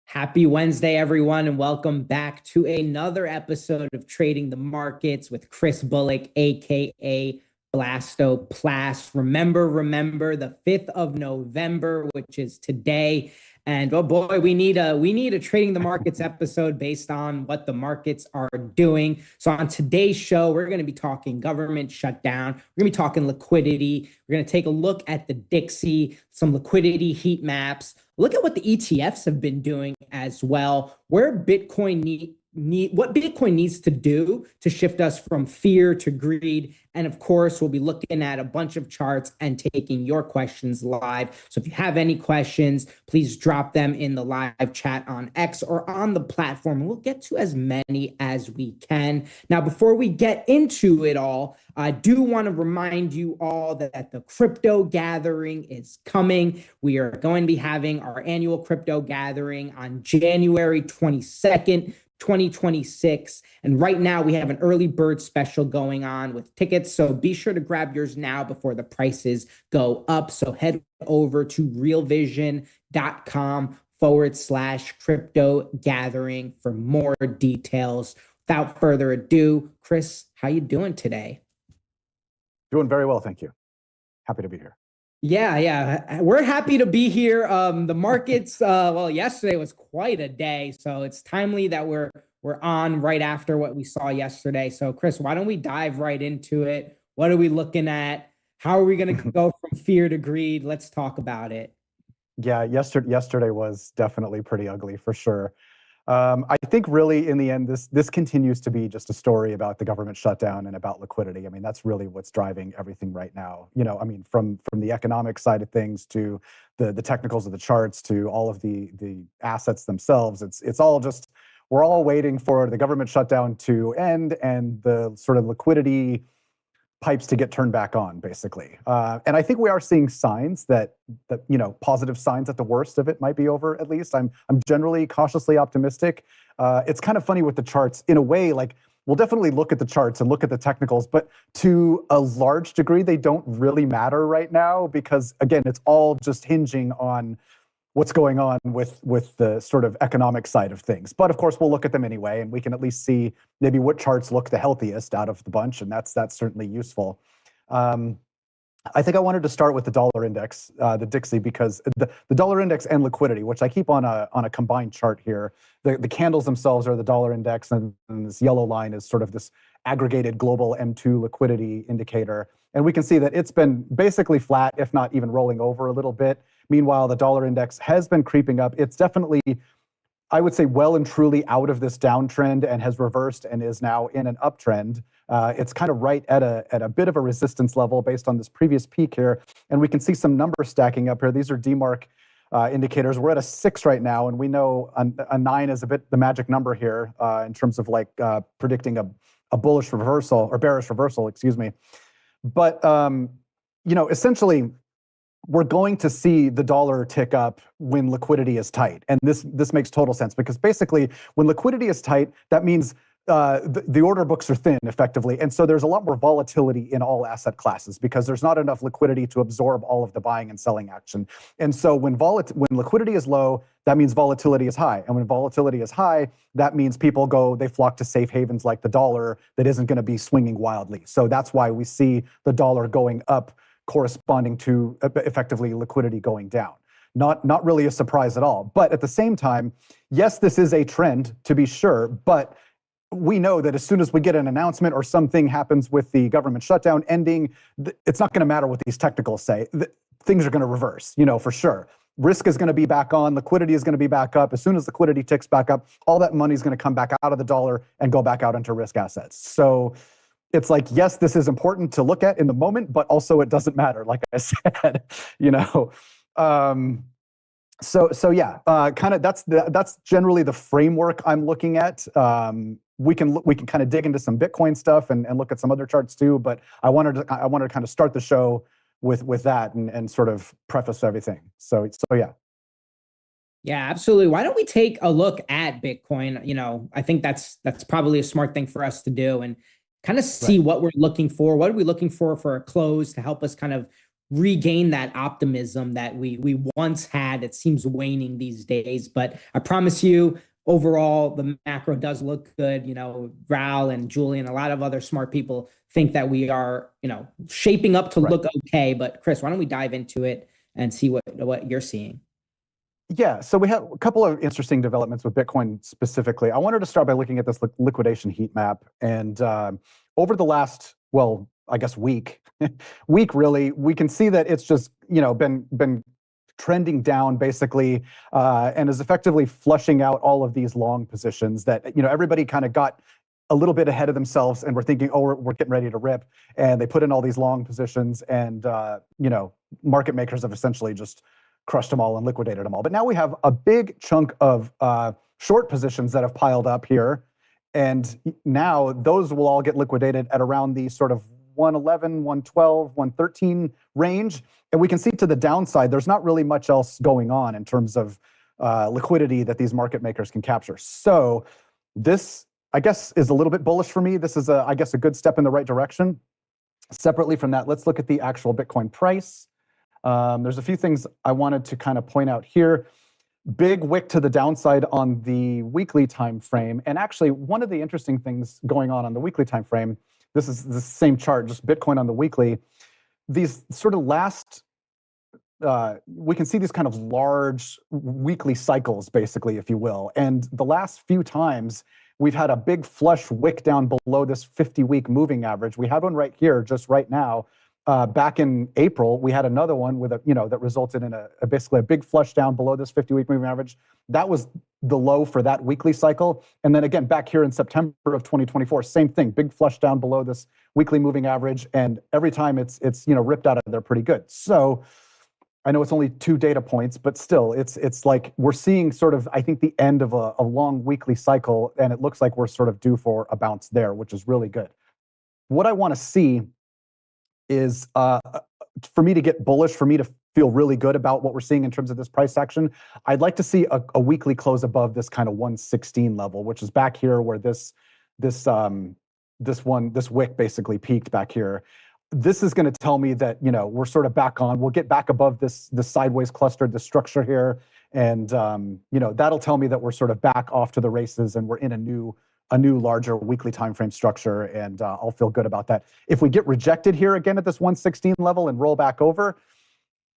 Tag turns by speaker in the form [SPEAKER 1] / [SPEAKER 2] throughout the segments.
[SPEAKER 1] Happy Wednesday, everyone, and welcome back to another episode of Trading the Markets with Kris Bullock, aka Blasto Plas. Remember the 5th of November, which is today. And oh boy, we need a Trading the Markets episode based on what the markets are doing. So on today's show, we're going to be talking government shutdown. We're going to be talking liquidity. We're going to take a look at the Dixie, some liquidity heat maps. Look at what the ETFs have been doing as well. What Bitcoin needs to do to shift us from fear to greed. And of course, we'll be looking at a bunch of charts and taking your questions live. So if you have any questions, please drop them in the live chat on X or on the platform. We'll get to as many as we can. Now, before we get into it all, I do want to remind you all that the crypto gathering is coming. We are going to be having our annual crypto gathering on January 22nd. 2026. And right now we have an early bird special going on with tickets. So be sure to grab yours now before the prices go up. So head over to realvision.com/crypto gathering for more details. Without further ado, Kris, how you doing today?
[SPEAKER 2] Doing very well, thank you. Happy to be here.
[SPEAKER 1] Yeah, we're happy to be here. The markets, well, yesterday was quite a day, so it's timely that we're on right after what we saw yesterday. So, Kris, why don't we dive right into it? What are we looking at? How are we going to go from fear to greed? Let's talk about it.
[SPEAKER 2] Yeah, yesterday was definitely pretty ugly for sure. I think really in the end, this continues to be just a story about the government shutdown and about liquidity. I mean, that's really what's driving everything right now. You know, I mean, from the economic side of things to the technicals of the charts to all of the assets themselves. It's all just, we're all waiting for the government shutdown to end and the sort of liquidity pipes to get turned back on, basically. And I think we are seeing signs that you know, positive signs that the worst of it might be over. At least I'm generally cautiously optimistic. It's kind of funny with the charts in a way. Like, we'll definitely look at the charts and look at the technicals, but to a large degree, they don't really matter right now because, again, it's all just hinging on what's going on with the sort of economic side of things. But of course, we'll look at them anyway, and we can at least see maybe what charts look the healthiest out of the bunch, and that's certainly useful. I think I wanted to start with the dollar index, the Dixie, because the dollar index and liquidity, which I keep on a combined chart here. The candles themselves are the dollar index, and this yellow line is sort of this aggregated global M2 liquidity indicator. And we can see that it's been basically flat, if not even rolling over a little bit. Meanwhile, the dollar index has been creeping up. It's definitely, I would say, well and truly out of this downtrend and has reversed and is now in an uptrend. It's kind of right at a bit of a resistance level based on this previous peak here. And we can see some numbers stacking up here. These are DMARC indicators. We're at a 6 right now, and we know a 9 is a bit the magic number here in terms of like predicting a bullish reversal or bearish reversal, excuse me. But you know, essentially, we're going to see the dollar tick up when liquidity is tight. And this makes total sense because basically when liquidity is tight, that means the order books are thin effectively. And so there's a lot more volatility in all asset classes because there's not enough liquidity to absorb all of the buying and selling action. And so when liquidity is low, that means volatility is high. And when volatility is high, that means they flock to safe havens like the dollar that isn't going to be swinging wildly. So that's why we see the dollar going up corresponding to effectively liquidity going down. Not really a surprise at all. But at the same time, yes, this is a trend to be sure, but we know that as soon as we get an announcement or something happens with the government shutdown ending, it's not going to matter what these technicals say. Things are going to reverse, you know, for sure. Risk is going to be back on, liquidity is going to be back up. As soon as liquidity ticks back up, all that money is going to come back out of the dollar and go back out into risk assets. So it's like, yes, this is important to look at in the moment, but also it doesn't matter, like I said, you know. So yeah, kind of that's generally the framework I'm looking at. We can kind of dig into some Bitcoin stuff and look at some other charts too, but I wanted to kind of start the show with that and sort of preface everything. So yeah.
[SPEAKER 1] Yeah, absolutely. Why don't we take a look at Bitcoin? You know, I think that's probably a smart thing for us to do. And kind of
[SPEAKER 2] Right.
[SPEAKER 1] see what we're looking for. What are we looking for a close to help us kind of regain that optimism that we once had. It seems waning these days, but I promise you, overall, the macro does look good. You know, Ral and Julian, a lot of other smart people think that we are, shaping up to
[SPEAKER 2] Right.
[SPEAKER 1] look okay. But Kris, why don't we dive into it and see what you're seeing?
[SPEAKER 2] Yeah, so we have a couple of interesting developments with Bitcoin specifically. I wanted to start by looking at this liquidation heat map, and over the last, well, I guess week really, we can see that it's just been trending down basically, and is effectively flushing out all of these long positions that everybody kind of got a little bit ahead of themselves and we're thinking, oh, we're getting ready to rip, and they put in all these long positions, and market makers have essentially just crushed them all and liquidated them all. But now we have a big chunk of short positions that have piled up here. And now those will all get liquidated at around the sort of 111, 112, 113 range. And we can see to the downside, there's not really much else going on in terms of liquidity that these market makers can capture. So this, I guess, is a little bit bullish for me. This is, I guess, a good step in the right direction. Separately from that, let's look at the actual Bitcoin price. There's a few things I wanted to kind of point out here. Big wick to the downside on the weekly time frame. And actually, one of the interesting things going on the weekly time frame, this is the same chart, just Bitcoin on the weekly. These sort of last, we can see these kind of large weekly cycles, basically, if you will. And the last few times, we've had a big flush wick down below this 50-week moving average. We had one right here, just right now. Back in April, we had another one with that resulted in basically a big flush down below this 50-week moving average. That was the low for that weekly cycle. And then again, back here in September of 2024, same thing, big flush down below this weekly moving average. And every time it's ripped out of there pretty good. So I know it's only 2 data points, but still, it's like we're seeing sort of, I think, the end of a long weekly cycle, and it looks like we're sort of due for a bounce there, which is really good. What I want to see is for me to get bullish, for me to feel really good about what we're seeing in terms of this price action, I'd like to see a weekly close above this kind of 116 level, which is back here where this wick basically peaked back here. This is going to tell me that we're sort of back on. We'll get back above this sideways cluster, this structure here, and that'll tell me that we're sort of back off to the races and we're in a new larger weekly time frame structure, and I'll feel good about that. If we get rejected here again at this 116 level and roll back over,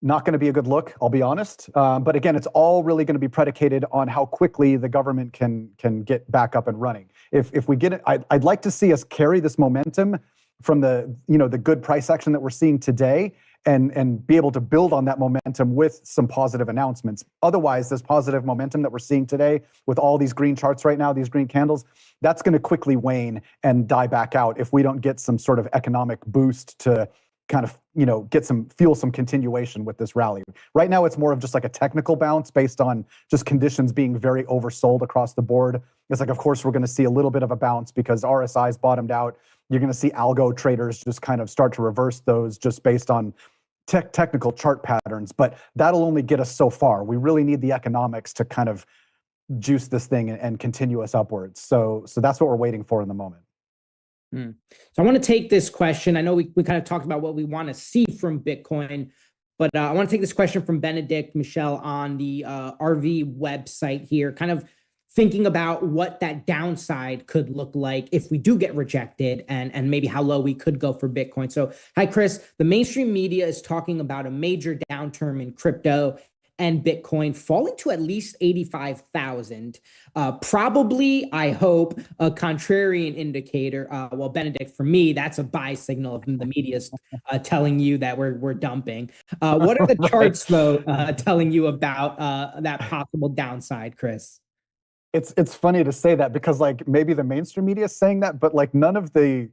[SPEAKER 2] not going to be a good look, I'll be honest. But again, it's all really going to be predicated on how quickly the government can get back up and running. If we get it, I'd like to see us carry this momentum from the good price action that we're seeing today, and be able to build on that momentum with some positive announcements. Otherwise, this positive momentum that we're seeing today with all these green charts right now, these green candles, that's going to quickly wane and die back out if we don't get some sort of economic boost to kind of fuel some continuation with this rally. Right now, it's more of just like a technical bounce based on just conditions being very oversold across the board. It's like, of course, we're going to see a little bit of a bounce because RSI's bottomed out. You're going to see algo traders just kind of start to reverse those just based on technical chart patterns, but that'll only get us so far. We really need the economics to kind of juice this thing and continue us upwards. So that's what we're waiting for in the moment.
[SPEAKER 1] So I want to take this question. I know we kind of talked about what we want to see from Bitcoin, but I want to take this question from Benedict Michelle on the RV website here, kind of thinking about what that downside could look like if we do get rejected, and maybe how low we could go for Bitcoin. So, hi, Kris. The mainstream media is talking about a major downturn in crypto and Bitcoin falling to at least 85,000. Probably, I hope, a contrarian indicator. Well, Benedict, for me, that's a buy signal of the media's telling you that we're dumping. What are the
[SPEAKER 2] Right.
[SPEAKER 1] charts, though, telling you about that possible downside, Kris?
[SPEAKER 2] It's funny to say that because like maybe the mainstream media is saying that, but like none of the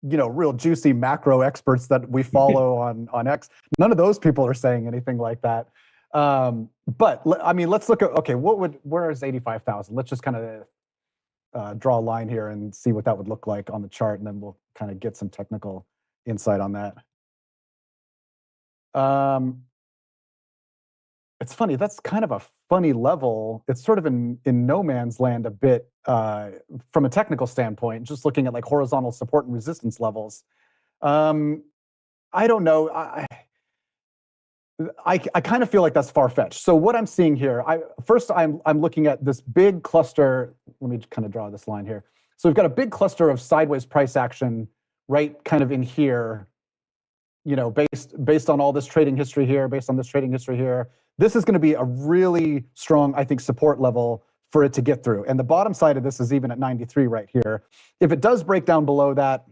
[SPEAKER 2] real juicy macro experts that we follow on X, none of those people are saying anything like that. But I mean, let's look at, okay, where is 85,000? Let's just kind of draw a line here and see what that would look like on the chart, and then we'll kind of get some technical insight on that. It's funny. That's kind of a funny level. It's sort of in no man's land a bit from a technical standpoint. Just looking at like horizontal support and resistance levels. Um, I don't know. I kind of feel like that's far-fetched. So what I'm seeing here, I'm looking at this big cluster. Let me kind of draw this line here. So we've got a big cluster of sideways price action right kind of in here, based on all this trading history here, based on this trading history here. This is going to be a really strong, I think, support level for it to get through. And the bottom side of this is even at 93 right here. If it does break down below that,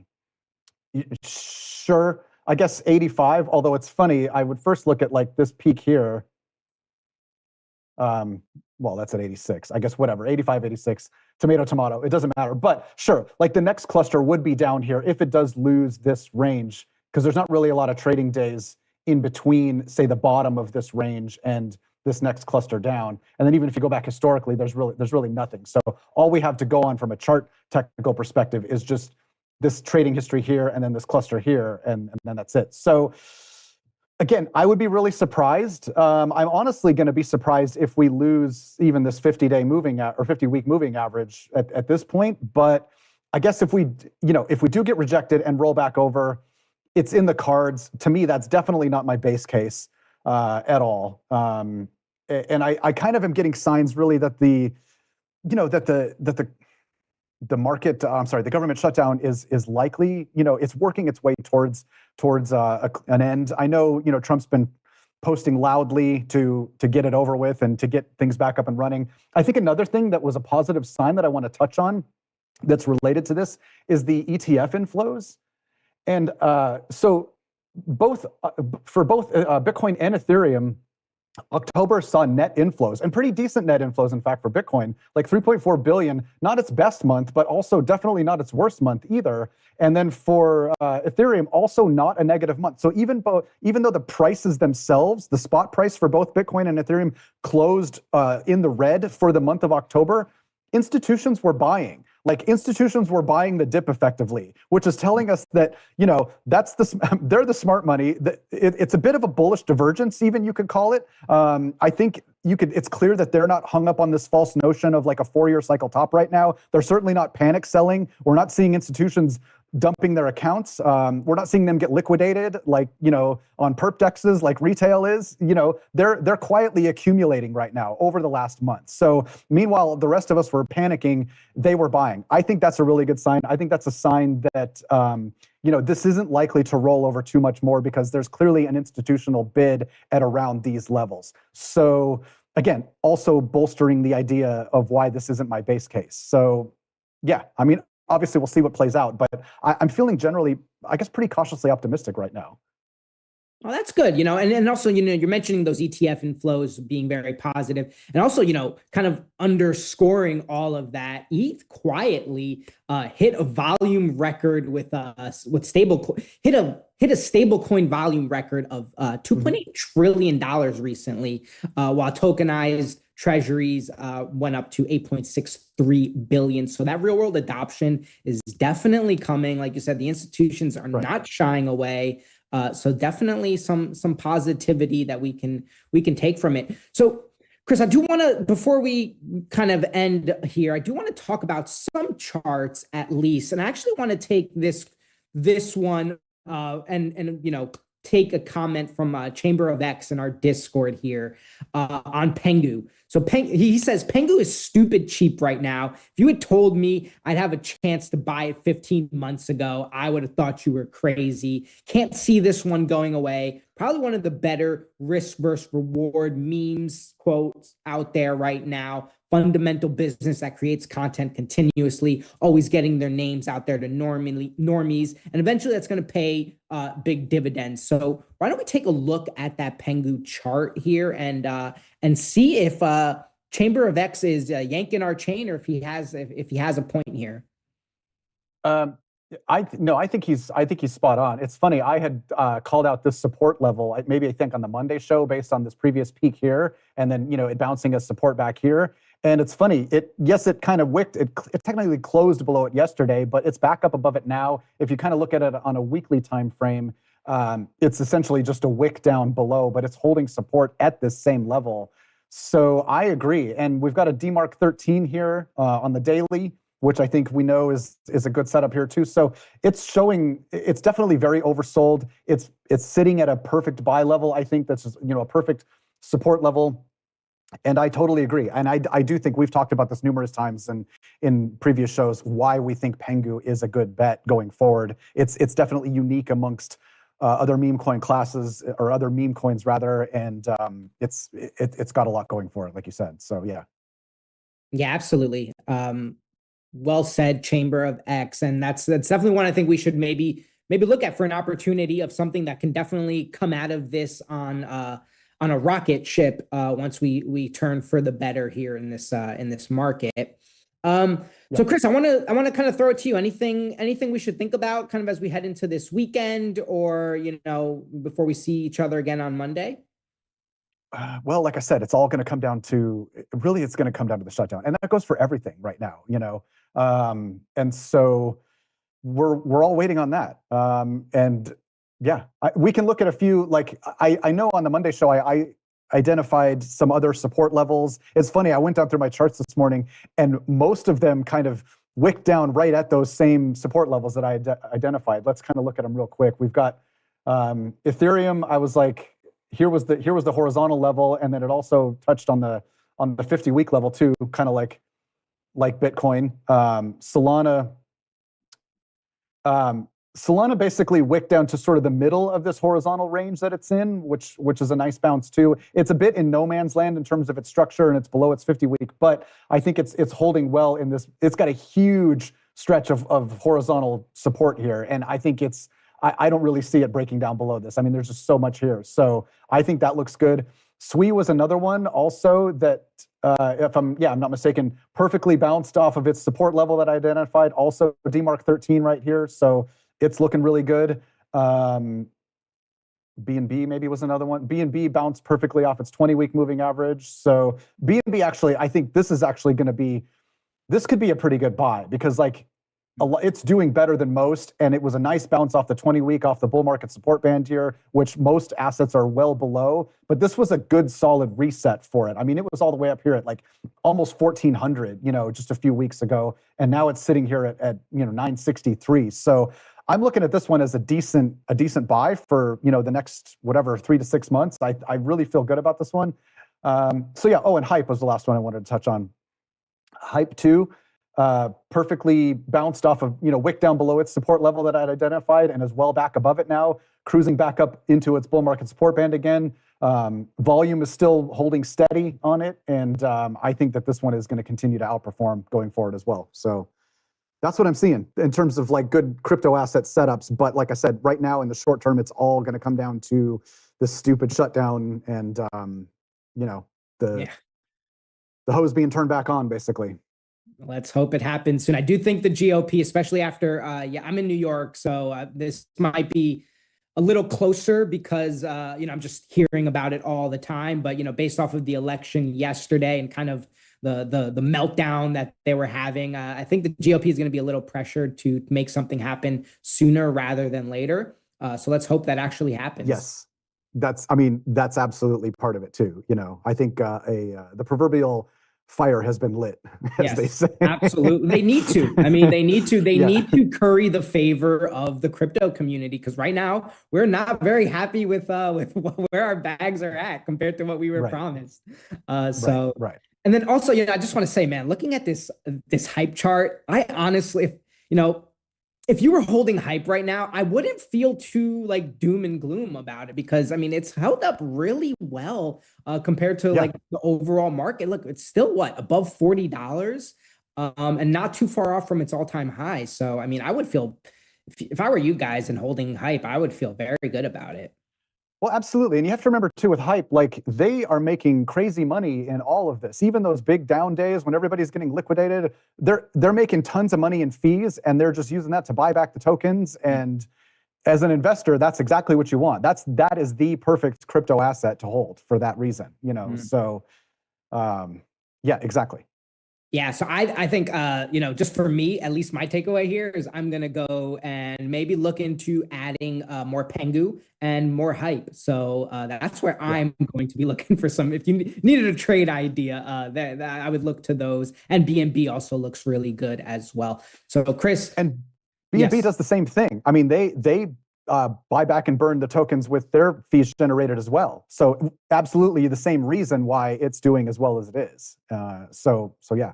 [SPEAKER 2] sure, I guess 85, although it's funny, I would first look at like this peak here. Well, that's at 86, I guess, whatever, 85, 86, tomato, it doesn't matter. But sure, like the next cluster would be down here if it does lose this range, because there's not really a lot of trading days in between, say, the bottom of this range and this next cluster down. And then even if you go back historically, there's really nothing. So all we have to go on from a chart technical perspective is just this trading history here and then this cluster here, and then that's it. So again, I would be really surprised. I'm honestly going to be surprised if we lose even this 50-day moving or 50-week moving average at this point. But I guess if we do get rejected and roll back over, it's in the cards. To me, that's definitely not my base case at all. And I kind of am getting signs really that the market, the government shutdown is likely, it's working its way towards an end. I know, Trump's been posting loudly to get it over with and to get things back up and running. I think another thing that was a positive sign that I want to touch on that's related to this is the ETF inflows. And so for both Bitcoin and Ethereum, October saw net inflows, and pretty decent net inflows, in fact, for Bitcoin, like 3.4 billion, not its best month, but also definitely not its worst month either. And then for Ethereum, also not a negative month. So even though the prices themselves, the spot price for both Bitcoin and Ethereum closed in the red for the month of October, institutions were buying. Like institutions were buying the dip effectively, which is telling us that, they're the smart money. It's a bit of a bullish divergence, even you could call it. I think it's clear that they're not hung up on this false notion of like a 4-year cycle top right now. They're certainly not panic selling. We're not seeing institutions dumping their accounts. We're not seeing them get liquidated like, on perp dexes like retail is. They're quietly accumulating right now over the last month. So meanwhile, the rest of us were panicking, they were buying. I think that's a really good sign. I think that's a sign that, this isn't likely to roll over too much more because there's clearly an institutional bid at around these levels. So again, also bolstering the idea of why this isn't my base case. So yeah, I mean, obviously we'll see what plays out, but I'm feeling generally, I guess, pretty cautiously optimistic right now.
[SPEAKER 1] Well, that's good, and also, you're mentioning those ETF inflows being very positive, and also, kind of underscoring all of that. ETH quietly hit a volume record with hit a stable coin volume record of $2.8 trillion recently, while tokenized treasuries went up to 8.63 billion. So that real world adoption is definitely coming. Like you said, the institutions are not shying away. So definitely some positivity that we can take from it. So Kris, I do want to, before we kind of end here, I do want to talk about some charts at least. And I actually want to take this one and take a comment from Chamber of X in our Discord here on Pengu. So he says, Pengu is stupid cheap right now. If you had told me I'd have a chance to buy it 15 months ago, I would have thought you were crazy. Can't see this one going away. Probably one of the better risk versus reward memes quotes out there right now. Fundamental business that creates content continuously, always getting their names out there to normies, and eventually that's going to pay big dividends. So why don't we take a look at that Pengu chart here and see if Chamber of X is yanking our chain, or if he has a point here.
[SPEAKER 2] I think he's spot on. It's funny. I had called out this support level, I think on the Monday show based on this previous peak here, and then it bouncing as support back here. And it's funny. It kind of wicked. It technically closed below it yesterday, but it's back up above it now. If you kind of look at it on a weekly time frame, It's essentially just a wick down below, but it's holding support at this same level. So I agree. And we've got a DMARC 13 here on the daily, which I think we know is a good setup here too. So it's showing, it's definitely very oversold. It's sitting at a perfect buy level. I think that's just, a perfect support level. And I totally agree. And I do think we've talked about this numerous times and in previous shows, why we think Pengu is a good bet going forward. It's definitely unique amongst other meme coin classes, or other meme coins rather. And it's got a lot going for it, like you said. So yeah.
[SPEAKER 1] Yeah, absolutely. Well said, Chamber of X. And that's definitely one I think we should maybe look at for an opportunity of something that can definitely come out of this on a rocket ship once we turn for the better here in this market. So Kris, I want to kind of throw it to you. Anything we should think about kind of as we head into this weekend, or before we see each other again on Monday?
[SPEAKER 2] Well, like I said, it's all going to come down to, really, it's going to come down to the shutdown, and that goes for everything right now. And so we're all waiting on that. And yeah, we can look at a few. Like I know on the Monday show, I identified some other support levels. It's funny, I went down through my charts this morning, and most of them kind of wicked down right at those same support levels that I identified. Let's kind of look at them real quick. We've got Ethereum. I was like, here was the horizontal level, and then it also touched on the 50-week level too, kind of like Bitcoin. Solana basically wicked down to sort of the middle of this horizontal range that it's in, which is a nice bounce too. It's a bit in no man's land in terms of its structure, and it's below its 50-week, but I think it's holding well in this. It's got a huge stretch of horizontal support here, and I think I don't really see it breaking down below this. I mean, there's just so much here. So I think that looks good. SWI was another one also that, if I'm not mistaken, perfectly bounced off of its support level that I identified. Also DMARC 13 right here. So it's looking really good. BNB maybe was another one. BNB bounced perfectly off its 20-week moving average. So BNB actually, I think this is actually going to be, this could be a pretty good buy, because like it's doing better than most, and it was a nice bounce off the 20-week, off the bull market support band here, which most assets are well below. But this was a good solid reset for it. I mean, it was all the way up here at like almost 1400, just a few weeks ago, and now it's sitting here at 963. So I'm looking at this one as a decent buy for the next 3 to 6 months. I really feel good about this one. So yeah. Oh, and Hype was the last one I wanted to touch on. Hype 2. Perfectly bounced off of, wick down below its support level that I'd identified, and is well back above it now, cruising back up into its bull market support band again. Volume is still holding steady on it, and I think that this one is going to continue to outperform going forward as well. So that's what I'm seeing in terms of like good crypto asset setups. But like I said, right now in the short term, it's all going to come down to this stupid shutdown and the hose being turned back on, basically.
[SPEAKER 1] Let's hope it happens soon. I do think the GOP, especially after, I'm in New York, so this might be a little closer because, I'm just hearing about it all the time. But, based off of the election yesterday and kind of the meltdown that they were having, I think the GOP is going to be a little pressured to make something happen sooner rather than later. So let's hope that actually happens.
[SPEAKER 2] Yes, that's absolutely part of it too. I think the proverbial fire has been lit, as they say.
[SPEAKER 1] Absolutely. They need to. I mean, they need to curry the favor of the crypto community, because right now we're not very happy with where our bags are at compared to what we were promised.
[SPEAKER 2] Right.
[SPEAKER 1] And then also, I just want to say, man, looking at this hype chart, I honestly, if you were holding Hype right now, I wouldn't feel too like doom and gloom about it, because I mean, it's held up really well compared to like the overall market. Look, it's still above $40, and not too far off from its all-time high. So I mean, I would feel, if I were you guys and holding Hype, I would feel very good about it.
[SPEAKER 2] Well, absolutely. And you have to remember too, with Hype, like they are making crazy money in all of this. Even those big down days when everybody's getting liquidated, they're making tons of money in fees, and they're just using that to buy back the tokens. And as an investor, that's exactly what you want. That is the perfect crypto asset to hold for that reason, So yeah, exactly.
[SPEAKER 1] Yeah, so I think just for me, at least my takeaway here is I'm gonna go and maybe look into adding more Pengu and more hype. So that's where
[SPEAKER 2] Yeah.
[SPEAKER 1] I'm going to be looking for some. If you needed a trade idea, that I would look to those. And BNB also looks really good as well. So Chris,
[SPEAKER 2] And BNB
[SPEAKER 1] yes.
[SPEAKER 2] does the same thing. I mean, they buy back and burn the tokens with their fees generated as well. So absolutely the same reason why it's doing as well as it is. So yeah.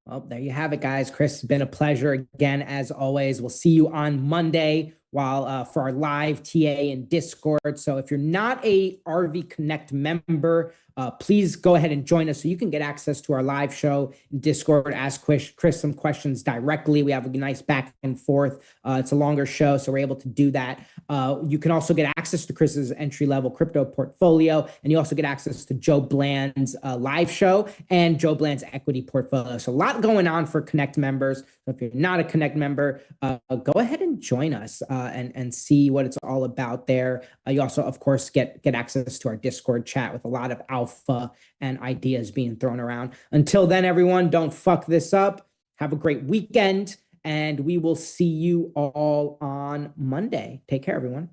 [SPEAKER 1] Well, there you have it, guys. Chris, it's been a pleasure again, as always. We'll see you on Monday while for our live TA in Discord. So if you're not a RV Connect member, please go ahead and join us so you can get access to our live show in Discord. Ask Chris some questions directly. We have a nice back and forth. It's a longer show, so we're able to do that. You can also get access to Chris's entry-level crypto portfolio, and you also get access to Joe Bland's live show and Joe Bland's equity portfolio. So a lot going on for Connect members. So if you're not a Connect member, go ahead and join us and see what it's all about there. You also, of course, get access to our Discord chat with a lot of alpha and ideas being thrown around. Until then, everyone, don't fuck this up. Have a great weekend, and we will see you all on Monday. Take care, everyone.